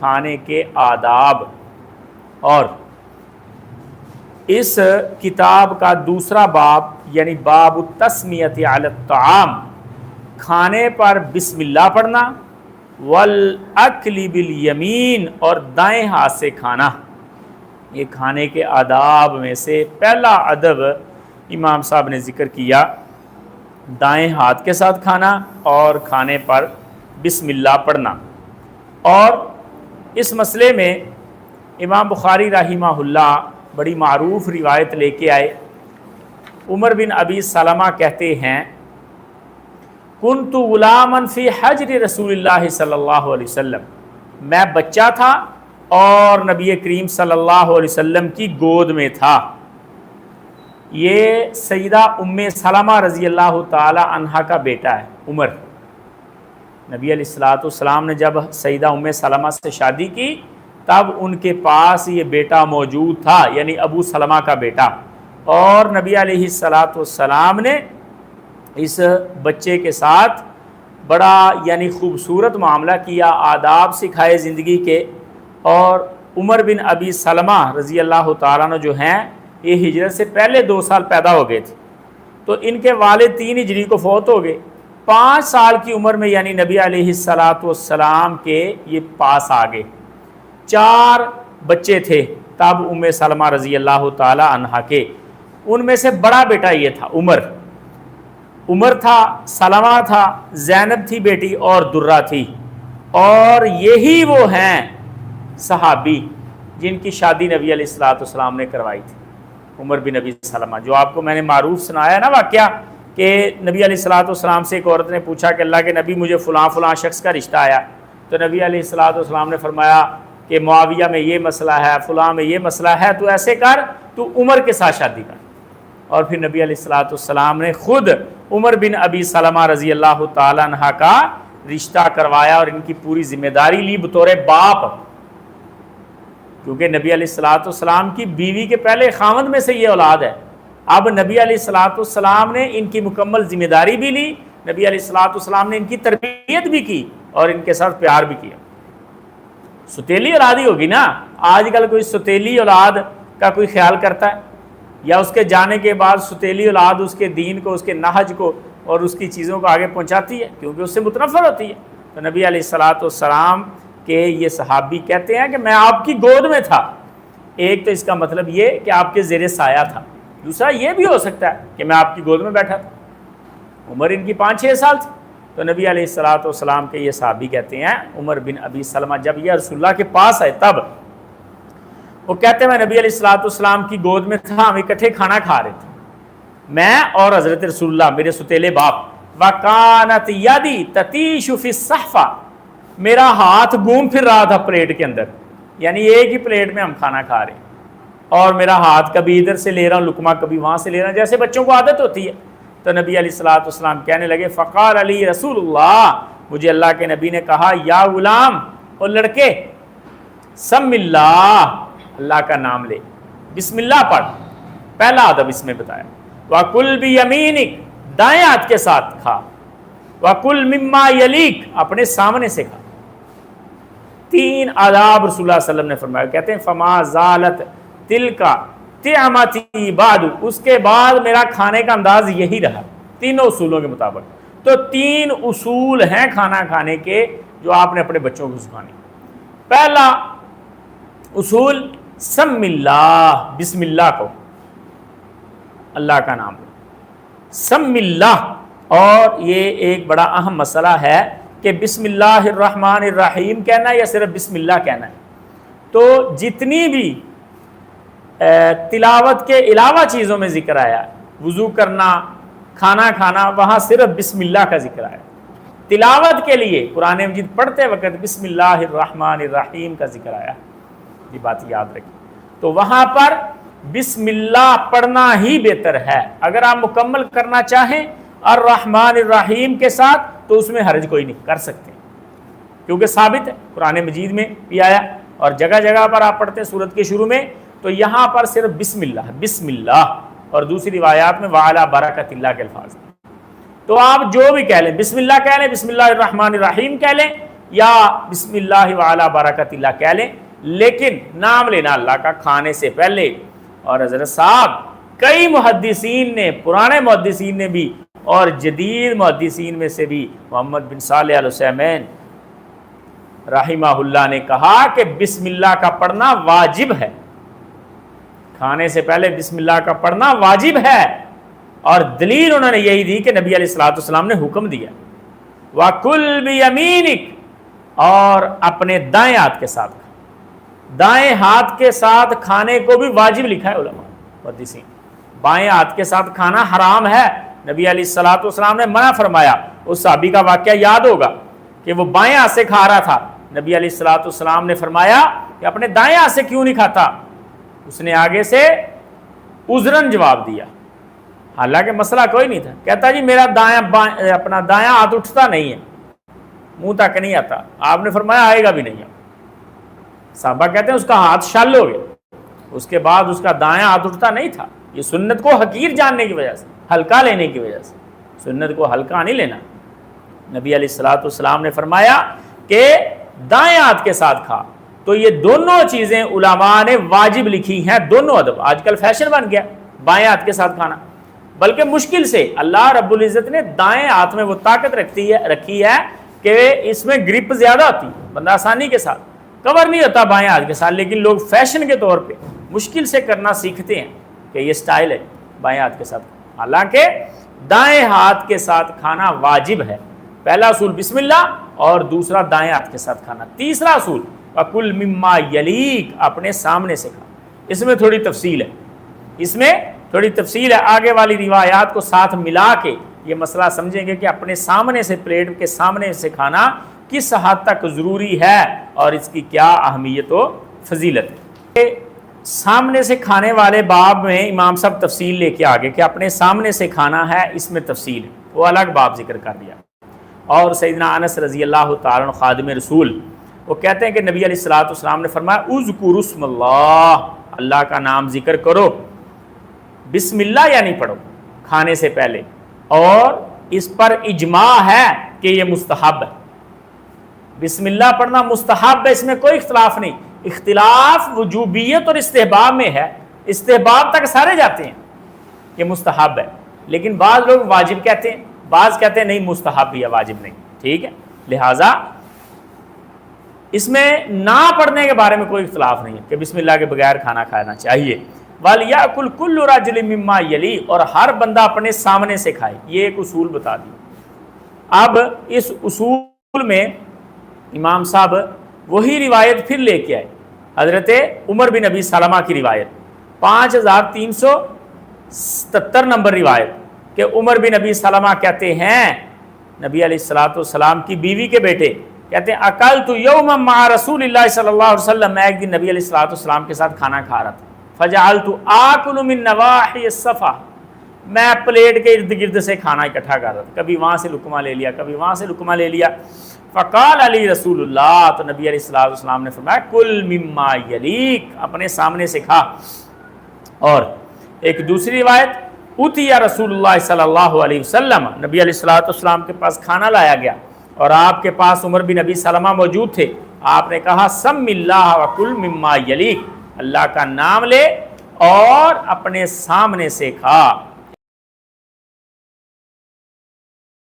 کھانے کے آداب، اور اس کتاب کا دوسرا باب یعنی باب التسمیۃ علی الطعام، کھانے پر بسم اللہ پڑھنا، والاکل بالیمین، اور دائیں ہاتھ سے کھانا۔ یہ کھانے کے آداب میں سے پہلا ادب امام صاحب نے ذکر کیا، دائیں ہاتھ کے ساتھ کھانا اور کھانے پر بسم اللہ پڑھنا۔ اور اس مسئلے میں امام بخاری رحمہ اللہ بڑی معروف روایت لے کے آئے۔ عمر بن ابی سلمہ کہتے ہیں، کنت غلاما فی حجر رسول اللہ صلی اللہ علیہ وسلم، میں بچہ تھا اور نبی کریم صلی اللہ علیہ وسلم کی گود میں تھا۔ یہ سیدہ ام سلمہ رضی اللہ تعالی عنہا کا بیٹا ہے عمر۔ نبی علیہ الصلوۃ والسلام نے جب سیدہ ام سلمہ سے شادی کی تب ان کے پاس یہ بیٹا موجود تھا، یعنی ابو سلمہ کا بیٹا، اور نبی علیہ الصلوۃ والسلام نے اس بچے کے ساتھ بڑا یعنی خوبصورت معاملہ کیا، آداب سکھائے زندگی کے۔ اور عمر بن ابی سلمہ رضی اللہ تعالیٰ عنہ جو ہیں، یہ ہجرت سے پہلے 2 سال پیدا ہو گئے تھے، تو ان کے والد 3 ہجری کو فوت ہو گئے۔ 5 سال کی عمر میں یعنی نبی علیہ الصلوۃ والسلام کے یہ پاس آ گئے۔ 4 بچے تھے تب ام سلمہ رضی اللہ تعالی عنہا کے، ان میں سے بڑا بیٹا یہ تھا عمر تھا، سلمہ تھا، زینب تھی بیٹی، اور درہ تھی۔ اور یہی وہ ہیں صحابی جن کی شادی نبی علیہ الصلوۃ والسلام نے کروائی تھی، عمر بن ابی سلمہ، جو آپ کو میں نے معروف سنایا نا واقعہ کہ نبی علیہ الصلوۃ والسلام سے ایک عورت نے پوچھا کہ اللہ کے نبی مجھے فلاں فلاں شخص کا رشتہ آیا، تو نبی علیہ الصلوۃ والسلام نے فرمایا کہ معاویہ میں یہ مسئلہ ہے، فلاں میں یہ مسئلہ ہے، تو ایسے کر، تو عمر کے ساتھ شادی کر۔ اور پھر نبی علیہ الصلوۃ والسلام نے خود عمر بن ابی سلمہ رضی اللہ تعالیٰ عنہ کا رشتہ کروایا اور ان کی پوری ذمہ داری لی بطور باپ، کیونکہ نبی علیہ الصلوۃ والسلام کی بیوی کے پہلے خاوند میں سے یہ اولاد ہے۔ اب نبی علیہ الصلوۃ والسلام نے ان کی مکمل ذمہ داری بھی لی، نبی علیہ الصلوۃ والسلام نے ان کی تربیت بھی کی اور ان کے ساتھ پیار بھی کیا۔ ستیلی اولاد ہی ہوگی نا، آج کل کوئی ستیلی اولاد کا کوئی خیال کرتا ہے، یا اس کے جانے کے بعد ستیلی اولاد اس کے دین کو، اس کے نہج کو اور اس کی چیزوں کو آگے پہنچاتی ہے، کیونکہ اس سے متنفر ہوتی ہے۔ تو نبی علیہ الصلوۃ والسلام کے یہ صحابی کہتے ہیں کہ میں آپ کی گود میں تھا۔ ایک تو اس کا مطلب یہ کہ آپ کے زیر سایہ تھا، دوسرا یہ بھی ہو سکتا ہے کہ میں آپ کی گود میں بیٹھا تھا۔ عمر ان کی 5-6 سال تھی، تو نبی علیہ الصلوۃ والسلام کے یہ صحابی کہتے ہیں، عمر بن ابی سلمہ جب یہ رسول اللہ کے پاس آئے تب وہ کہتے ہیں میں نبی علیہ الصلوۃ والسلام کی گود میں تھا، ہم اکٹھے کھانا کھا رہے تھے، میں اور حضرت رسول اللہ میرے ستیلے باپ، وَكَانَتْ يَدِي تَتِيشُ فِي الصَّحْفَةِ، میرا ہاتھ گھوم پھر رہا تھا پلیٹ کے اندر، یعنی ایک ہی پلیٹ میں ہم کھانا کھا رہے ہیں، اور میرا ہاتھ کبھی ادھر سے لے رہا ہوں لقمہ، کبھی وہاں سے لے رہا ہوں، جیسے بچوں کو عادت ہوتی ہے۔ تو نبی علیہ الصلوۃ والسلام کہنے لگے، فقال علی رسول اللہ، مجھے اللہ کے نبی نے کہا، یا غلام، اور لڑکے، سم اللہ کا نام لے، بسم اللہ پڑھ، پہلا ادب اس میں بتایا۔ وَكُلْ بِيَمِينِكَ، دائیں ہاتھ کے ساتھ کھا، وَكُلْ مِمَّا يَلِيكَ، اپنے سامنے سے کھا۔ 3 آداب رسول اللہ صلی اللہ علیہ وسلم نے فرمایا، کہتے ہیں فما زالت تلکا طعمتی بعد، اس کے بعد میرا کھانے کا انداز یہی رہا، تینوں اصولوں کے مطابق۔ تو 3 اصول ہیں کھانا کھانے کے جو آپ نے اپنے بچوں کو سکھانے۔ پہلا اصول، سم اللہ، بسم اللہ کو، اللہ کا نام لو، سم اللہ۔ اور یہ ایک بڑا اہم مسئلہ ہے کہ بسم اللہ الرحمن الرحیم کہنا ہے یا صرف بسم اللہ کہنا ہے۔ تو جتنی بھی تلاوت کے علاوہ چیزوں میں ذکر آیا، وضو کرنا، کھانا کھانا، وہاں صرف بسم اللہ کا ذکر آیا۔ تلاوت کے لیے قرآن مجید پڑھتے وقت بسم اللہ الرحمن الرحیم کا ذکر آیا، یہ بات یاد رکھیں۔ تو وہاں پر بسم اللہ پڑھنا ہی بہتر ہے۔ اگر آپ مکمل کرنا چاہیں الرحمن الرحیم کے ساتھ تو اس میں حرج کوئی نہیں، کر سکتے، کیونکہ ثابت ہے قرآن مجید میں بھی آیا، اور جگہ جگہ پر آپ پڑھتے ہیں سورت کے شروع میں، تو یہاں پر صرف بسم اللہ، اور دوسری روایات میں وعلی برکت اللہ کے الفاظ۔ تو آپ جو بھی کہہ لیں، بسم اللہ کہہ لیں، بسم اللہ الرحمن الرحیم کہہ لیں، یا بسم اللہ وعلی برکت اللہ کہہ لیں، لیکن نام لینا اللہ کا کھانے سے پہلے۔ اور حضرت صاحب کئی محدثین نے، پرانے محدثین نے بھی اور جدید محدثین میں سے بھی، محمد بن صالح العثیمین رحمہ اللہ نے کہا کہ بسم اللہ کا پڑھنا واجب ہے، کھانے سے پہلے بسم اللہ کا پڑھنا واجب ہے۔ اور دلیل انہوں نے یہی دی کہ نبی علیہ الصلوۃ والسلام نے حکم دیا وَكُلْ بِيَمِينِكَ، اور اپنے دائیں ہاتھ کے ساتھ، دائیں ہاتھ کے ساتھ کھانے کو بھی واجب لکھا ہے علماء محدثین۔ بائیں ہاتھ کے ساتھ کھانا حرام ہے، نبی علیہ الصلوۃ والسلام نے منع فرمایا۔ اس صحابی کا واقعہ یاد ہوگا کہ وہ بائیں ہاتھ سے کھا رہا تھا، نبی علیہ الصلوۃ والسلام نے فرمایا کہ اپنے دائیں ہاتھ سے کیوں نہیں کھاتا؟ اس نے آگے سے عذراً جواب دیا، حالانکہ مسئلہ کوئی نہیں تھا، کہتا جی میرا اپنا دایاں ہاتھ اٹھتا نہیں ہے، منہ تک نہیں آتا۔ آپ نے فرمایا آئے گا بھی نہیں۔ صحابہ کہتے ہیں اس کا ہاتھ شل ہو گیا، اس کے بعد اس کا دایاں ہاتھ اٹھتا نہیں تھا۔ یہ سنت کو حقیر جاننے کی وجہ سے، ہلکا لینے کی وجہ سے، سنت کو ہلکا نہیں لینا۔ نبی علیہ الصلوۃ والسلام نے فرمایا کہ دائیں ہاتھ کے ساتھ کھا، تو یہ دونوں چیزیں علماء نے واجب لکھی ہیں، دونوں ادب۔ آج کل فیشن بن گیا بائیں ہاتھ کے ساتھ کھانا، بلکہ مشکل سے اللہ رب العزت نے دائیں ہاتھ میں وہ طاقت رکھی ہے کہ اس میں گرپ زیادہ ہوتی ہے، بندہ آسانی کے ساتھ کور نہیں ہوتا بائیں ہاتھ کے ساتھ، لیکن لوگ فیشن کے طور پہ مشکل سے کرنا سیکھتے ہیں کہ یہ سٹائل ہے بائیں ہاتھ کے ساتھ، حالانکہ دائیں ہاتھ کے ساتھ کھانا واجب ہے۔ پہلا اصول بسم اللہ، اور دوسرا دائیں ہاتھ کے ساتھ کھانا۔ تیسرا اصول وَكُلْ مِمَّا يَلِيكَ، اپنے سامنے سے کھا۔ اس میں تھوڑی تفصیل ہے، آگے والی روایات کو ساتھ ملا کے یہ مسئلہ سمجھیں گے کہ اپنے سامنے سے، پلیٹ کے سامنے سے کھانا کس حد تک ضروری ہے اور اس کی کیا اہمیت و فضیلت ہے۔ سامنے سے کھانے والے باب میں امام صاحب تفصیل لے کے آگے کہ اپنے سامنے سے کھانا ہے، اس میں تفصیل ہے، وہ الگ باب ذکر کر دیا۔ اور سیدنا انس رضی اللہ تعالیٰ عنہ خادم رسول، وہ کہتے ہیں کہ نبی علیہ الصلوۃ والسلام نے فرمایا اذکروا اسم اللہ، اللہ کا نام ذکر کرو، بسم اللہ یعنی پڑھو کھانے سے پہلے، اور اس پر اجماع ہے کہ یہ مستحب ہے، بسم اللہ پڑھنا مستحب ہے، اس میں کوئی اختلاف نہیں۔ اختلاف وجوبیت اور استحباب میں ہے، استحباب تک سارے جاتے ہیں کہ مستحب ہے، لیکن بعض لوگ واجب کہتے ہیں، بعض کہتے ہیں نہیں مستحب بھی ہے واجب نہیں، ٹھیک ہے۔ لہٰذا اس میں نہ پڑھنے کے بارے میں کوئی اختلاف نہیں ہے کہ بسم اللہ کے بغیر کھانا کھانا چاہیے۔ وَلْيَأْكُلْ كُلُّ رَجُلٍ مِّمَّا يَلِي، اور ہر بندہ اپنے سامنے سے کھائے، یہ ایک اصول بتا دیا۔ اب اس اصول میں امام صاحب وہی روایت پھر لے کے آئے، حضرت عمر بن ابی سلمہ کی روایت، 5377 نمبر روایت، کہ عمر بن ابی سلمہ کہتے ہیں، نبی علیہ الصلوۃ والسلام کی بیوی کے بیٹے کہتے ہیں اکلت یوما مع رسول اللہ صلی اللہ علیہ وسلم، میں ایک دن نبی علیہ الصلوۃ والسلام کے ساتھ کھانا کھا رہا تھا، فجعلت آکل من نواحی الصفا، میں پلیٹ کے ارد گرد سے کھانا اکٹھا کر رہا تھا، کبھی وہاں سے لقمہ لے لیا، کبھی وہاں سے لقمہ لے لیا، فقال علی رسول اللہ، تو نبی علیہ الصلوۃ والسلام نے فرمایا کل مما یلیک، اپنے سامنے سے کھا۔ اور ایک دوسری روایت، اتی رسول اللہ صلی اللہ علیہ وسلم، نبی علیہ الصلوۃ والسلام کے پاس کھانا لایا گیا اور آپ کے پاس عمر بن ابی سلمہ موجود تھے، آپ نے کہا سم اللہ وکل مما یلیک، اللہ کا نام لے اور اپنے سامنے سے کھا۔